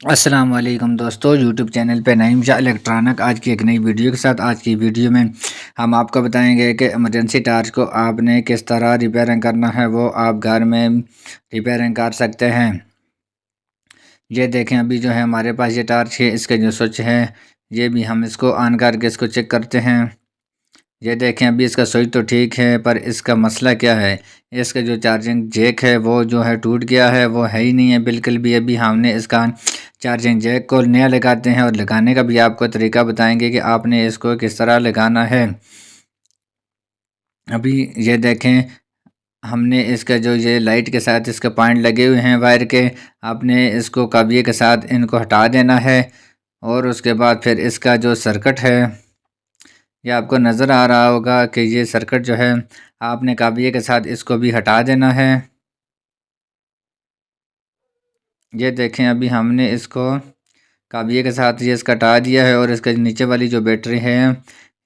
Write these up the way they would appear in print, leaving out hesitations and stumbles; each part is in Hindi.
अस्सलाम वालेकुम दोस्तों, यूट्यूब चैनल पे नईम शाह इलेक्ट्रॉनिक आज की एक नई वीडियो के साथ। आज की वीडियो में हम आपको बताएंगे कि इमरजेंसी टार्च को आपने किस तरह रिपेयरिंग करना है, वो आप घर में रिपेयरिंग कर सकते हैं। ये देखें, अभी जो है हमारे पास ये टार्च है, इसके जो स्विच है ये भी हम इसको ऑन करके इसको चेक करते हैं। ये देखें, अभी इसका स्विच तो ठीक है, पर इसका मसला क्या है, इसका जो चार्जिंग जैक है वो जो है टूट गया है, वो है ही नहीं है बिल्कुल भी। अभी हमने इसका चार्जिंग जैक को नया लगाते हैं और लगाने का भी आपको तरीका बताएंगे कि आपने इसको किस तरह लगाना है। अभी ये देखें, हमने इसका जो ये लाइट के साथ इसके पॉइंट लगे हुए हैं वायर के, आपने इसको काबिये के साथ इनको हटा देना है। और उसके बाद फिर इसका जो सर्किट है, ये आपको नज़र आ रहा होगा कि ये सर्किट जो है आपने काबिये के साथ इसको भी हटा देना है। ये देखें, अभी हमने इसको काबिये के साथ ये इसका हटा दिया है और इसके नीचे वाली जो बैटरी है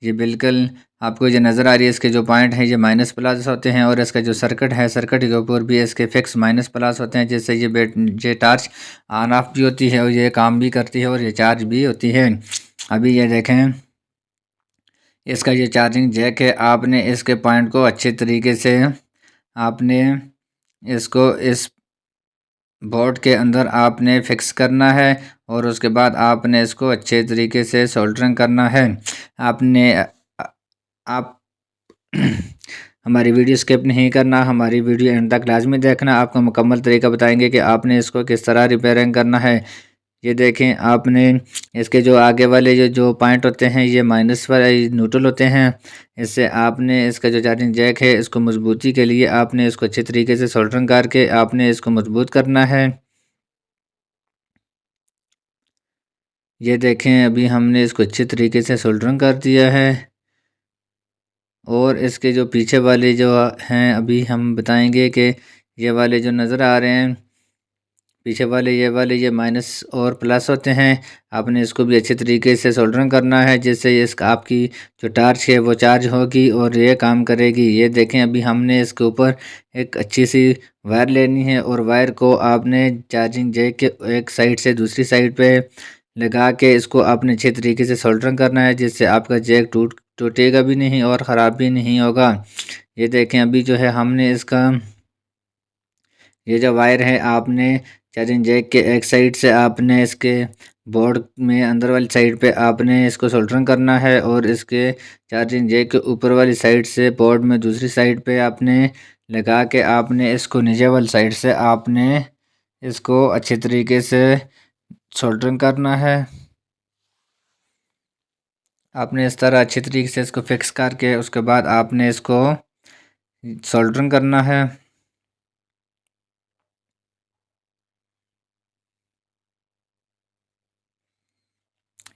ये बिल्कुल आपको ये नज़र आ रही है। इसके जो पॉइंट हैं ये माइनस प्लस होते हैं और इसका जो सर्किट है, सर्किट के ऊपर भी इसके फिक्स माइनस प्लस होते हैं, जिससे ये टार्च ऑन ऑफ भी होती है और ये काम भी करती है और ये चार्ज भी होती है। अभी ये देखें, इसका ये चार्जिंग जैक है, आपने इसके पॉइंट को अच्छे तरीके से आपने इसको इस बोर्ड के अंदर आपने फिक्स करना है और उसके बाद आपने इसको अच्छे तरीके से सोल्डरिंग करना है। आपने आप हमारी वीडियो स्किप नहीं करना, हमारी वीडियो एंड तक लाजमी देखना। आपको मुकम्मल तरीका बताएंगे कि आपने इसको किस तरह रिपेयरिंग करना है। ये देखें, आपने इसके जो आगे वाले जो पॉइंट होते हैं ये माइनस वाले न्यूट्रल होते हैं। इससे आपने इसका जो चार्जिंग जैक है इसको मजबूती के लिए आपने इसको अच्छे तरीके से सोल्डरिंग करके आपने इसको मजबूत करना है। ये देखें, अभी हमने इसको अच्छे तरीके से सोल्डरिंग कर दिया है और इसके जो पीछे वाले जो हैं अभी हम बताएंगे कि ये वाले जो नज़र आ रहे हैं पीछे वाले, ये माइनस और प्लस होते हैं। आपने इसको भी अच्छे तरीके से सोल्डरिंग करना है, जिससे इसका आपकी जो टार्च है वो चार्ज होगी और ये काम करेगी। ये देखें, अभी हमने इसके ऊपर एक अच्छी सी वायर लेनी है और वायर को आपने चार्जिंग जैक के एक साइड से दूसरी साइड पे लगा के इसको आपने अच्छे तरीके से सोल्डरिंग करना है, जिससे आपका जैक टूटेगा भी नहीं और ख़राब भी नहीं होगा। ये देखें, अभी जो है हमने इसका ये जो वायर है आपने चार्जिंग जैक के एक साइड से आपने इसके बोर्ड में अंदर वाली साइड पे आपने इसको सोल्डरिंग करना है और इसके चार्जिंग जैक के ऊपर वाली साइड से बोर्ड में दूसरी साइड पे आपने लगा के आपने इसको नीचे वाली साइड से आपने इसको अच्छे तरीके से सोल्डरिंग करना है। आपने इस तरह अच्छे तरीके से इसको फिक्स करके उसके बाद आपने इसको सोल्डरिंग करना है।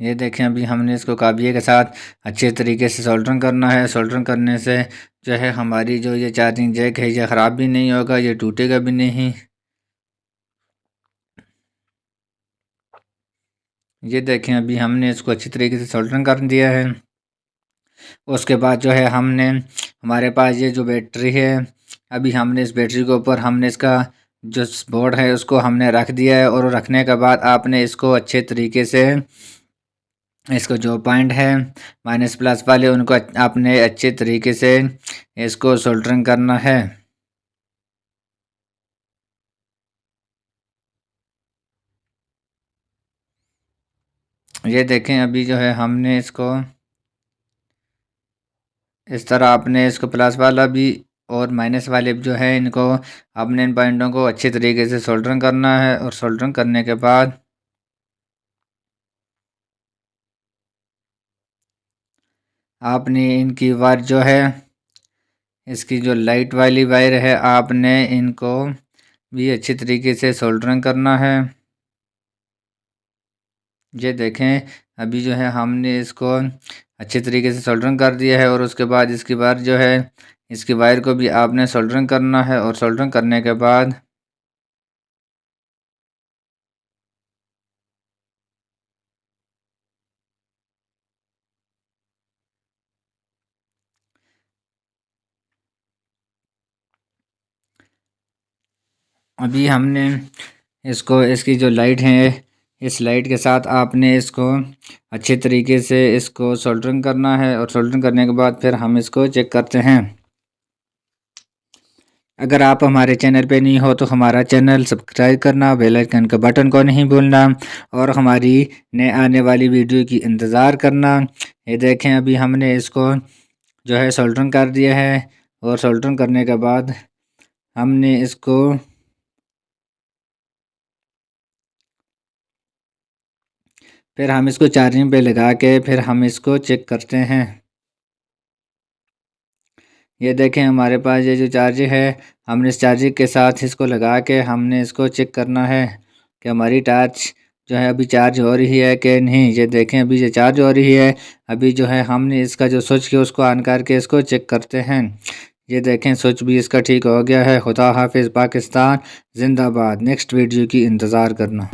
ये देखें, अभी हमने इसको काबिये के साथ अच्छे तरीके से सोल्डरिंग करना है। सोल्डरिंग करने से जो है हमारी जो ये चार्जिंग जैक है ये ख़राब भी नहीं होगा, ये टूटेगा भी नहीं। ये देखें, अभी हमने इसको अच्छी तरीके से सोल्डरिंग कर दिया है। उसके बाद जो है हमने हमारे पास ये जो बैटरी है, अभी हमने इस बैटरी के ऊपर हमने इसका जो बोर्ड है उसको हमने रख दिया है और रखने के बाद आपने इसको अच्छे तरीके से इसको जो पॉइंट है माइनस प्लस वाले उनको आपने अच्छे तरीके से इसको सोल्डरिंग करना है। ये देखें, अभी जो है हमने इसको इस तरह आपने इसको प्लस वाला भी और माइनस वाले भी जो है इनको आपने इन पॉइंटों को अच्छे तरीके से सोल्डरिंग करना है और सोल्डरिंग करने के बाद आपने इनकी वायर जो है इसकी जो लाइट वाली वायर है आपने इनको भी अच्छे तरीके से सोल्डरिंग करना है। ये देखें, अभी जो है हमने इसको अच्छे तरीके से सोल्डरिंग कर दिया है और उसके बाद इसकी वायर जो है इसकी वायर को भी आपने सोल्डरिंग करना है और सोल्डरिंग करने के बाद अभी हमने इसको इसकी जो लाइट है इस लाइट के साथ आपने इसको अच्छे तरीके से इसको सोल्डरिंग करना है और सोल्डरिंग करने के बाद फिर हम इसको चेक करते हैं। अगर आप हमारे चैनल पे नहीं हो तो हमारा चैनल सब्सक्राइब करना, बेल आइकन का बटन को नहीं भूलना और हमारी नए आने वाली वीडियो की इंतज़ार करना। ये देखें अभी हमने इसको जो है सोल्डरिंग कर दिया है और सोल्डरिंग करने के बाद हमने इसको फिर हम इसको चार्जिंग पे लगा के फिर हम इसको चेक करते हैं। ये देखें हमारे पास ये जो चार्जर है, हमने इस चार्जर के साथ इसको लगा के हमने इसको चेक करना है कि हमारी टॉर्च जो है अभी चार्ज हो रही है कि नहीं। ये देखें अभी ये चार्ज हो रही है। अभी जो है हमने इसका जो स्विच है उसको ऑन करके इसको चेक करते हैं। ये देखें स्विच भी इसका ठीक हो गया है। खुदा हाफिज़, पाकिस्तान जिंदाबाद। नेक्स्ट वीडियो की इंतज़ार करना।